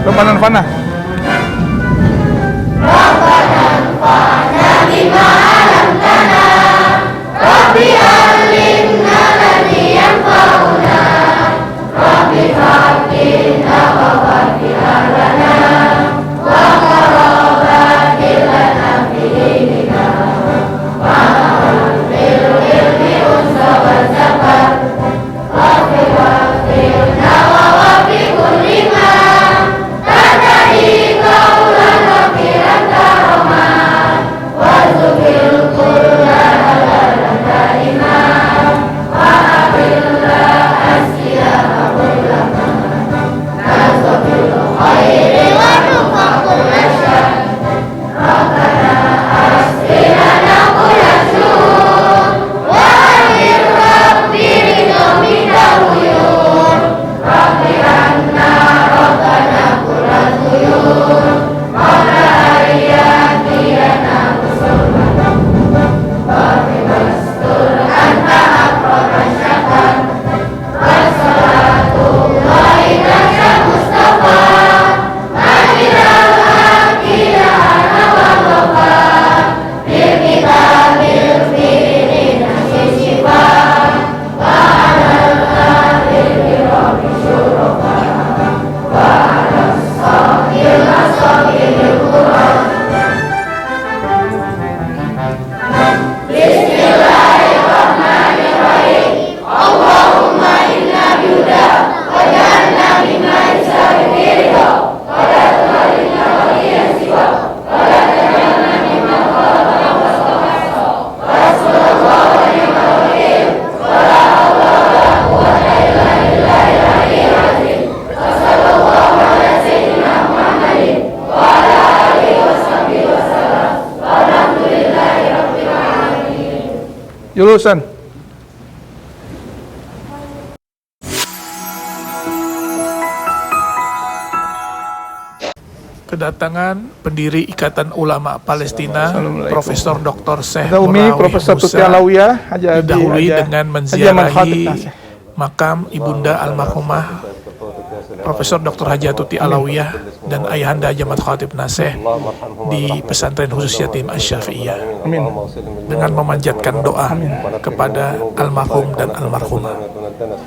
Rabbana anfa'na bima 'allamtana Rabbi 'allimna alladhi yanfa'una Rabbi faqihna wa faqih lana wa qarrabatil lana fi dinina wa bil ilmi unsa wa zakat wa faqihna wa fi kulli ma tadai qaulan wa firan karoman wa zukil kulla halalan daima wa abillah asiyah ulama nazabil khairi wa rufaqul asyad rabbana asbirana qulasyur wa amir rabbi ridhamina uyur rabbi anna rabbana qulatuyur mawla ayatiyana musulman rabbi mastur anta akroban syakar wassalatullahi tasya mustafa majidal akidana wa wafa bil kitabil firin sisifa wa alal akhir birobi syurofa wa alal sahil asahil quran Bismillahirrahmanirrahim Allahumma inna bihuda wa ja'alna mimman sabiqirika wa la tuharina waliyan siwa wa la tajalna mimman khalaqna wa sawasa wa sallallahu alaihi wa sallam wa la hawla wa la quwwata illa billahil aliyyil azim wa sallallahu ala sayyidina Muhammadin wa ala alihi wa sahbihi wa sallam walhamdulillahi rabbil alamin. Jurusan kedatangan pendiri Ikatan Ulama Palestina Profesor Dr. Syekh Umi Profesor Tuti Alawiyah didahului dengan menziarahi makam ibunda almarhumah Profesor Dr. Haji Tuti Alawiyah dan ayahanda Jamaat Khatib Nasih di pesantren khusus yatim Asy-Syafi'iyah dengan memanjatkan doa kepada almarhum dan almarhumah.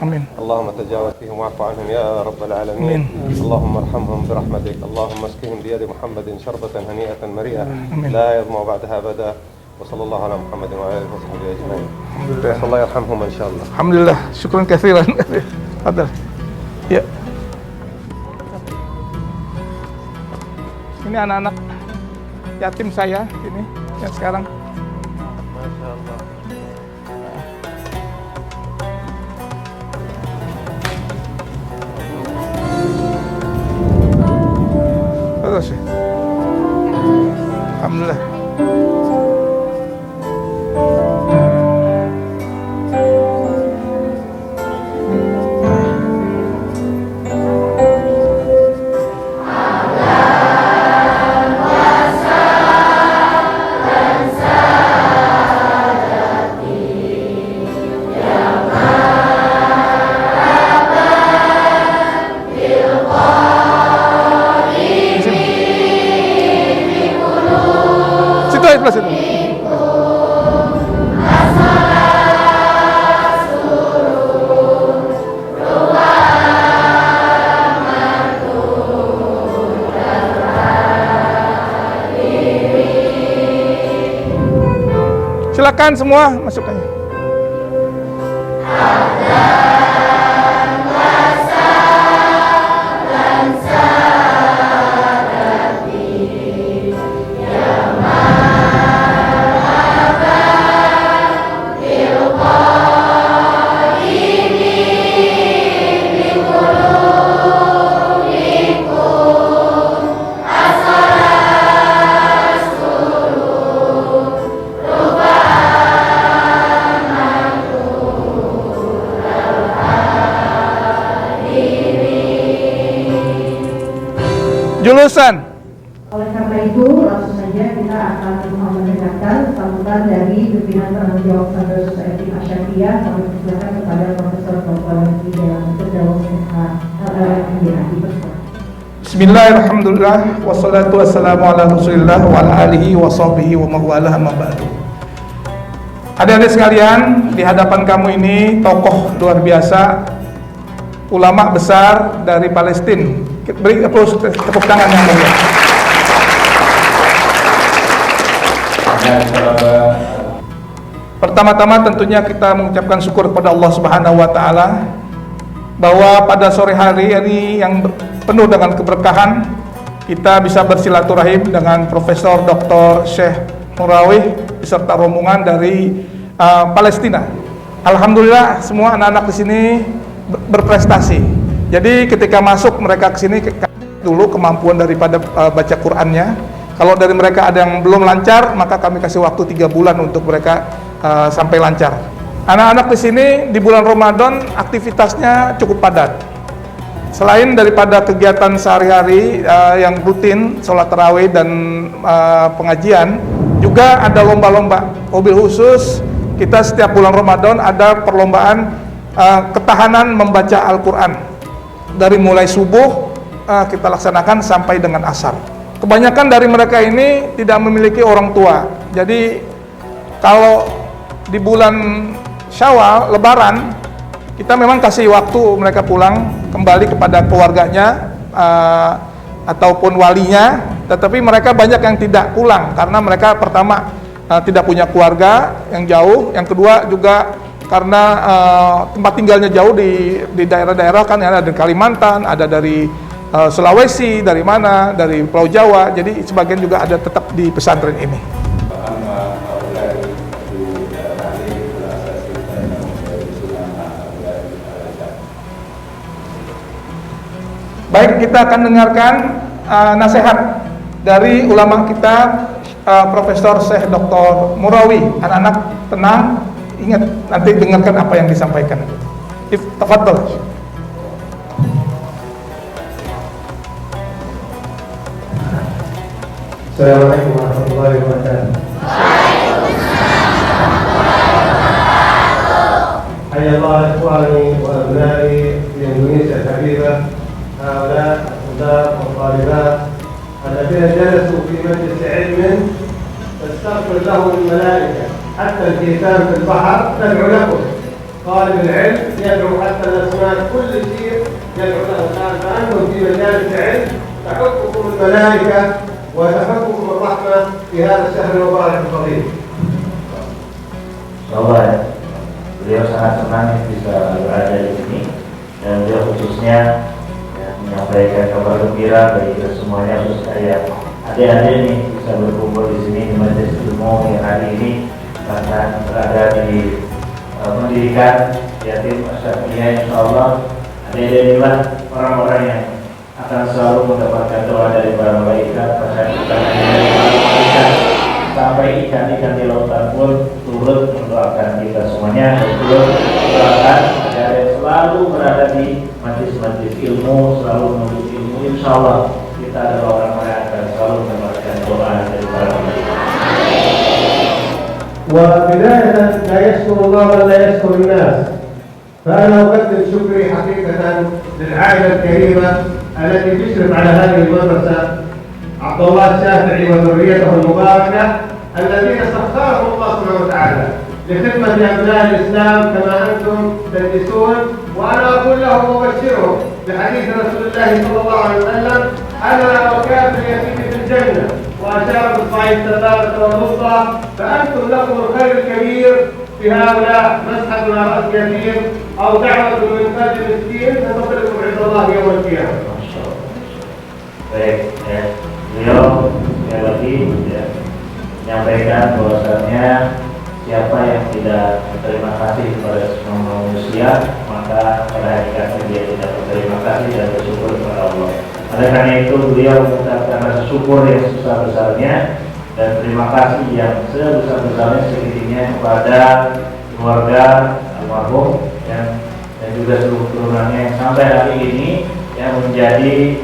Amin. Allahumma tajawaz fihim wa'fu anhum ya rabbal alamin. Allahumma arhamhum bi rahmatik. Allahumma askihim bi yadi Muhammadin syarbatan hani'atan mari'ah la yadma'u ba'daha abada. Wa sallallahu ala Muhammadin wa alihi wa sahbihi ajma'in. Alhamdulillah. Allah yarhamhum insyaallah. Alhamdulillah, syukran katsiran. Fadal. Ya. Ini anak-anak yatim saya ini yang sekarang. Masya Allah. Terus ya. Alhamdulillah. Plus itu. Silakan semua masukkannya. Jurusan. Oleh karena itu, langsung saja kita akan mendengarkan sambutan dari pimpinan penanggung jawab Pesantren Society Asy-Syafi'iyah. Kami persilakan kepada Profesor Dr. Haji Dalam Firdaus LLM. Bismillahirrahmanirrahim. Wassalatu wassalamu ala Rasulillah wa ala alihi wa sahbihi wa mawalah amma ba'du. Adik-adik sekalian, di hadapan kamu ini tokoh luar biasa, ulama besar dari Palestina. Beri tepuk tangan yang mulia. Pertama-tama tentunya kita mengucapkan syukur kepada Allah Subhanahu wa taala bahwa pada sore hari ini yang penuh dengan keberkahan kita bisa bersilaturahim dengan Profesor Dr. Syekh Murawi beserta rombongan dari Palestina. Alhamdulillah semua anak-anak di sini berprestasi. Jadi ketika masuk mereka ke sini dulu kemampuan daripada baca Qur'annya. Kalau dari mereka ada yang belum lancar, maka kami kasih waktu 3 bulan untuk mereka sampai lancar. Anak-anak di sini di bulan Ramadan aktivitasnya cukup padat. Selain daripada kegiatan sehari-hari yang rutin, sholat tarawih dan pengajian, juga ada lomba-lomba. Mobil khusus, kita setiap bulan Ramadan ada perlombaan ketahanan membaca Al-Quran. Dari mulai subuh kita laksanakan sampai dengan asar. Kebanyakan dari mereka ini tidak memiliki orang tua. Jadi kalau di bulan Syawal, Lebaran, kita memang kasih waktu mereka pulang kembali kepada keluarganya ataupun walinya. Tetapi mereka banyak yang tidak pulang karena mereka pertama tidak punya keluarga yang jauh. Yang kedua juga karena tempat tinggalnya jauh di daerah-daerah kan, ada dari Kalimantan, ada dari Sulawesi, dari mana, dari Pulau Jawa. Jadi sebagian juga ada tetap di pesantren ini. Baik, kita akan dengarkan nasihat dari ulama kita, Profesor Syekh Dr. Murawi. Anak-anak tenang, ingat nanti dengarkan apa yang disampaikan. Tafadhol. Assalamualaikum warahmatullahi wabarakatuh. حيا الله إخواني وأبنائي في إندونيسيا الحبيبة، هؤلاء الطلاب والطالبات الذين جلسوا في مجلس علم تستغفر لهم الملائكة، حتى الحيتان في البحر تدعو لكم. طالب العلم يدعو، حتى الأسماك، كل شيء يدعو له. الآن فأنتم في مجالس علم تحفكم الملائكة وتحفكم الرحمة في هذا الشهر المبارك الفضيل. Insyaallah beliau sangat senang bisa berada di sini, dan beliau khususnya menyampaikan kabar gembira bagi kita semuanya, khusus saya adik-adik ini bisa berkumpul di sini di majelis ilmu yang hari ini karena berada di pendidikan yatim Asyafiyah. Insyaallah adik-adik inilah orang-orang yang akan selalu mendapatkan doa dari para malaikat, bahkan bukan hanya dari para malaikat, sampai ikan-ikan di lautan pun turut mendoakan kita semuanya, dan turut mendoakan agar selalu berada di majlis-majlis ilmu, selalu menuntut ilmu. Insyaallah kita adalah orang-orang yang akan selalu mendapatkan doa dari para malaikat. وبداية لا يشكر الله من لا يشكر الناس، فأنا أقدم شكري حقيقة للعائلة الكريمة التي تشرف على هذه المدرسة، عبد الله الشافعي وذريته المباركة الذين سخرهم الله سبحانه وتعالى لخدمة أبناء الإسلام كما أنتم تدرسون. وأنا أقول لهم وأبشرهم بحديث رسول الله صلى الله عليه وسلم: أنا وكافر اليتيم في الجنة، وأشار بالصعيد الثالثة والوسطى، فأنتم لكم الخير الكبير في هؤلاء، مسحة على رأس يتيم أو دعوة من قلب مسكين ستصلكم عند الله يوم القيامة. Baik, beliau sekali lagi menyampaikan bahwasannya siapa yang tidak berterima kasih kepada semua manusia, maka pada hakikatnya dia tidak berterima kasih dan bersyukur kepada Allah. Oleh karena itu beliau mengucapkan rasa syukur yang sebesar-besarnya dan terima kasih yang sebesar-besarnya sekelilingnya kepada keluarga almarhum dan juga seluruh turunannya yang sampai hari ini yang menjadi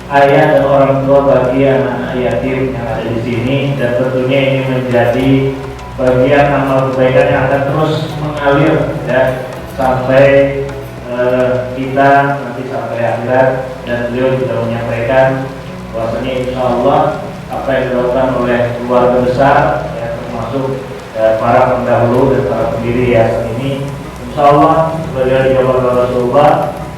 ayah dan orang tua bagi anak-anak yatim yang ada di sini, dan tentunya ini menjadi bagian amal kebaikan yang akan terus mengalir ya sampai kita nanti sampai akhirat, dan beliau juga menyampaikan bahwasanya insya Allah apa yang dilakukan oleh keluarga besar ya, termasuk para pendahulu dan para pendiri yayasan ini, insya Allah beliau dijawab oleh Rasulullah,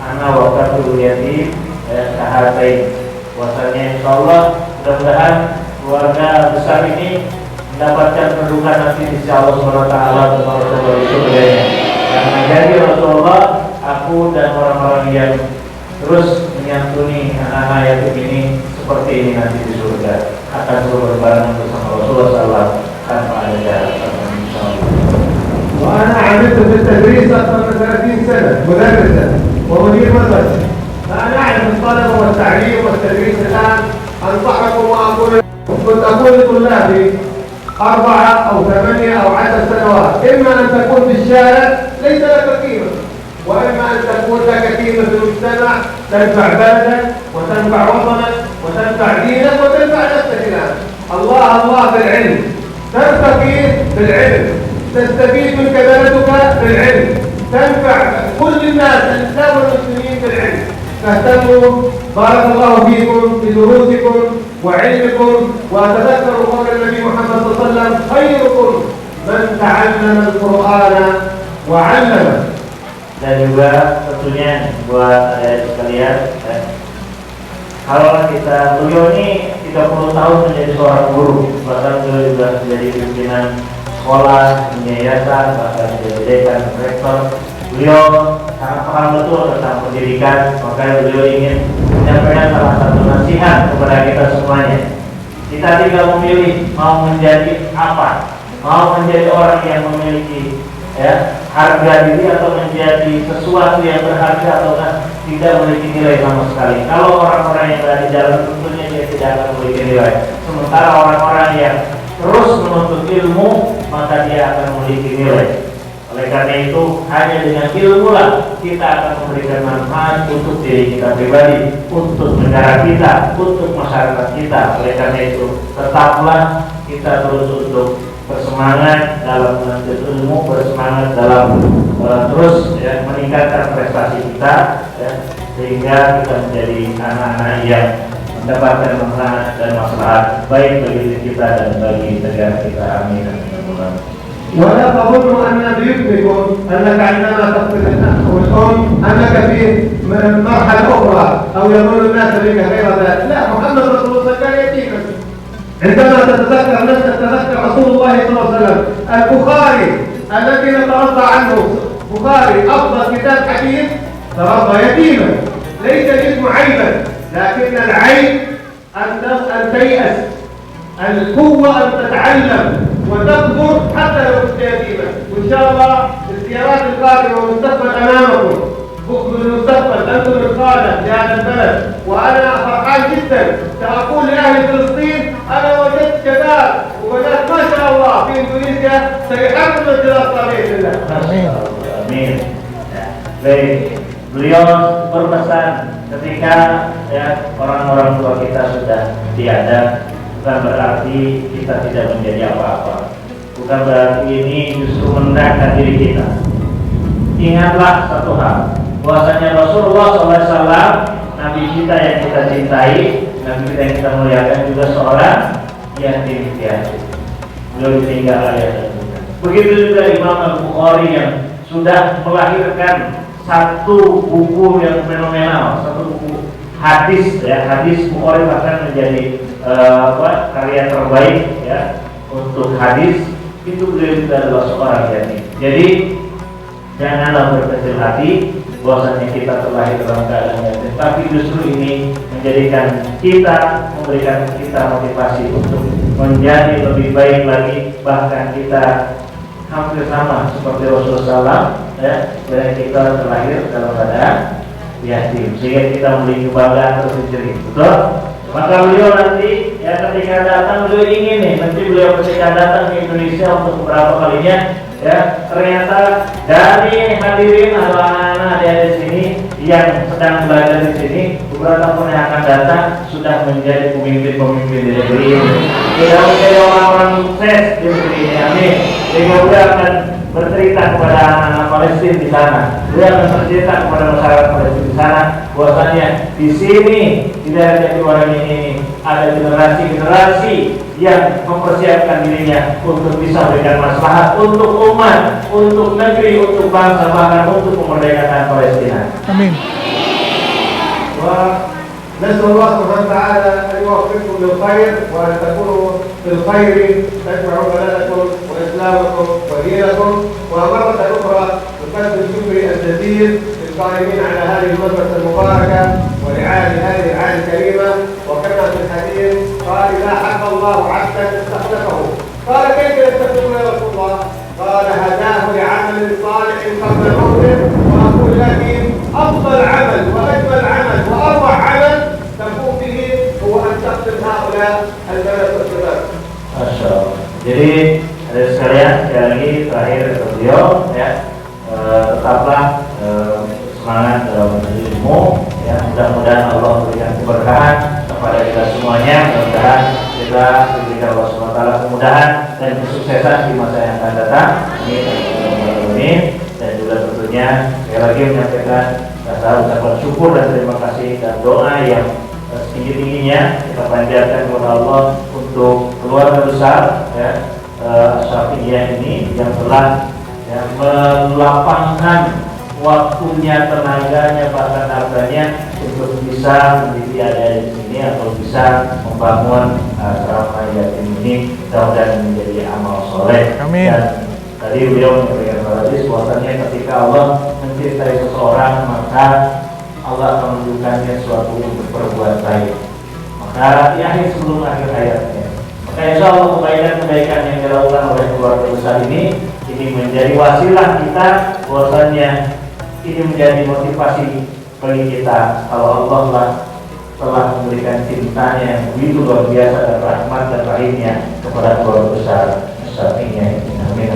ana waqatul yatim sahatain, bahwasanya insya Allah mudah-mudahan keluarga besar ini mendapatkan kedudukan nanti di sisi Allah Subhanahu wa taala dan Rasulullah di surganya. Yang menjadi Rasulullah, aku dan orang-orang yang terus menyantuni anak-anak yatim ini seperti ini nanti di surga akan selalu berbareng bersama Rasulullah SAW tanpa ada jarak. وأنا عملت في التدريس أكثر من 30 سنة مدرسا ومدير مدرسة، فأنا أعلم الطلبة والتعليم والتدريس. الآن أنصحكم وأقول كنت أقول لطلابي 4 أو 8 أو 10 سنوات، إما أن تكون في الشارع ليس لك قيمة، وإما أن تكون لك قيمة في المجتمع، تنفع بلدك وتنفع وطنك وتنفع دينك وتنفع نفسك. الآن الله بالعلم، ترتقي بالعلم، تستفيد منك بلدك بالعلم، تنفع كل الناس الإسلام والمسلمين بالعلم. فاهتموا، بارك الله فيكم بدروسكم وعلمكم، وتذكروا قول النبي محمد صلى الله عليه وسلم: خيركم من تعلم القرآن وعلمه. Dan juga tentunya buat sekalian, kalau beliau ini 30 tahun menjadi seorang guru, bahkan beliau juga menjadi pimpinan sekolah, yayasan, bahkan menjadi dekan, rektor. Beliau sangat paham betul tentang pendidikan, makanya beliau ingin menyampaikan salah satu nasihat kepada kita semuanya. Kita tinggal memilih mau menjadi apa, mau menjadi orang yang memiliki harga diri atau menjadi sesuatu yang berharga atau tidak memiliki nilai sama sekali. Kalau orang-orang yang berada di jalan tentunya dia tidak akan memiliki nilai. Sementara orang-orang yang terus menuntut ilmu, maka dia akan memiliki nilai. Oleh karena itu, hanya dengan ilmu lah kita akan memberikan manfaat untuk diri kita pribadi, untuk negara kita, untuk masyarakat kita. Oleh karena itu, tetaplah kita terus untuk bersemangat dalam menuntut ilmu, bersemangat dalam terus meningkatkan prestasi kita, sehingga kita menjadi anak-anak yang mendapatkan manfaat dan maslahat baik bagi diri kita dan bagi negara kita. Amin. ولا تظن أن بيدركم أنك عندما تقتل الأخ والأم أنك في مرحلة أخرى أو يظن الناس بك غير ذلك. لا، محمد رسول الله كان يتيما. عندما تتذكر نفسك تذكر رسول الله صلى الله عليه وسلم. البخاري الذي نترضى عنه، البخاري أفضل كتاب حديث، تربى يتيما. ليس الاسم عيبا، لكن العيب أن تيأس. القوة أن تتعلم وتكبر حتى لو كنت يتيما. وإن شاء الله الزيارات القادمة والمستقبل أمامكم، بكم المستقبل، أنتم القادة لهذا البلد. وأنا فرحان جدا سأقول لأهل فلسطين: أنا وجدت شباب وبنات ما شاء الله في إندونيسيا سيحرروا الدراسة بإذن الله. Amin. Baik, beliau berpesan ketika orang-orang tua kita sudah tiada, bukan berarti kita tidak menjadi apa-apa. Bukan berarti ini justru merendahkan diri kita. Ingatlah satu hal, bahwasanya Rasulullah SAW, Nabi kita yang kita cintai, Nabi kita yang kita muliakan juga seorang yatim piatu. Beliau ditinggal ayah dan bunda. Begitu juga Imam Al-Bukhari yang sudah melahirkan satu buku yang fenomenal, satu buku hadis, hadis Bukhari bahkan menjadi karya terbaik untuk hadis. Itu beliau juga adalah seorang yatim. Jadi janganlah berkecil hati bahwasanya kita terlahir dalam keadaan yatim, tapi justru ini memberikan kita motivasi untuk menjadi lebih baik lagi. Bahkan kita hampir sama seperti Rasulullah SAW, dan kita terlahir dalam keadaan yatim, sehingga kita memiliki kebanggaan tersendiri. Betul? Maka beliau nanti ketika datang, beliau ingin nanti beliau ketika datang ke Indonesia untuk beberapa kalinya, ternyata dari hadirin atau anak-anak ada di sini yang sedang belajar di sini beberapa tahun yang akan datang sudah menjadi pemimpin-pemimpin di negeri ini. Sudah menjadi orang-orang sukses di negeri ini. Amin. Sehingga beliau akan bercerita kepada anak-anak Palestina di sana. Beliau akan bercerita kepada masyarakat Palestina di sana. Bahwasanya di sini di daerah Jatiwaringin ini ada generasi-generasi yang mempersiapkan dirinya untuk bisa memberikan maslahat untuk umat, untuk negeri, untuk bangsa, bahkan untuk kemerdekaan Palestina. Amin. ونسأل الله سبحانه وتعالى أن يوفقكم للخير وأن تكونوا في الخير تجمعوا بلدكم وإسلامكم ودينكم. ومرة أخرى نقدم الشكر الجزيل للقائمين على هذه المدرسة المباركة ورعاية هذه الرعاية الكريمة. وكما في الحديث قال إذا حب الله عبدا استخلفه. قال كيف يستخلفه يا رسول الله؟ قال هداه لعمل صالح قبل موته. وأقول لك أفضل عمل وأجمل عمل وأروع عمل تقوم به هو أن تقتل هؤلاء البنات والشباب. Masya Allah. Jadi ada sekalian, sekali lagi terakhir kata beliau ya, tetaplah semangat dalam menuntut ilmu ya, mudah-mudahan Allah berikan keberkahan kepada kita semuanya, mudah-mudahan kita diberikan Allah SWT kemudahan dan kesuksesan di masa yang akan datang. Amin. Dan juga tentunya sekali lagi menyampaikan rasa ucapan syukur dan terima kasih dan doa yang setinggi-tingginya kita panjatkan kepada Allah untuk keluarga besar ya, Syafiyah ini yang telah ya, melapangkan waktunya, tenaganya, bahkan hartanya untuk bisa menjadi ada di sini atau bisa membangun asrama yatim ini, mudah-mudahan menjadi amal soleh. Amin. Dan tadi beliau menyampaikan kepada hadis bahwasanya ketika Allah mencintai seseorang maka Allah akan menunjukkannya suatu untuk berbuat baik. Maka di akhir sebelum akhir hayatnya. Maka insya Allah kebaikan-kebaikan yang dilakukan oleh keluarga besar ini menjadi wasilah kita, bahwasanya ini menjadi motivasi bagi kita kalau Allah telah memberikan cintanya yang begitu luar biasa dan rahmat dan rahimnya kepada keluarga besar Syafiyah. Amin.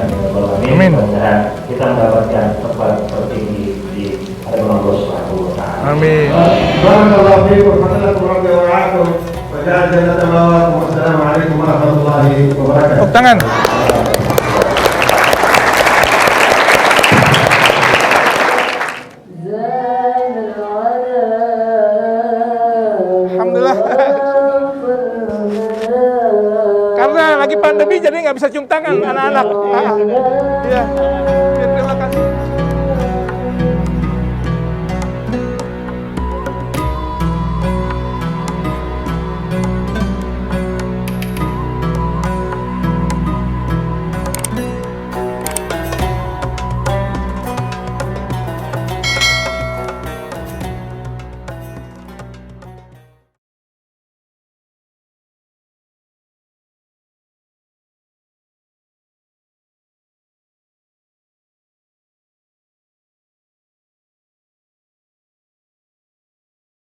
Amin. Mudah-mudahan kita mendapatkan tempat tertinggi di hadapan Allah Subhanahu wa taala. Amin. Barakallahu fiikum wa hafidhakum rabbi wa ra'akum wa ja'al jannata ma'wakum. Wassalamu alaikum warahmatullahi wabarakatuh. Tepuk tangan. Alhamdulillah. Karena lagi pandemi jadi nggak bisa cium tangan anak-anak. Iya.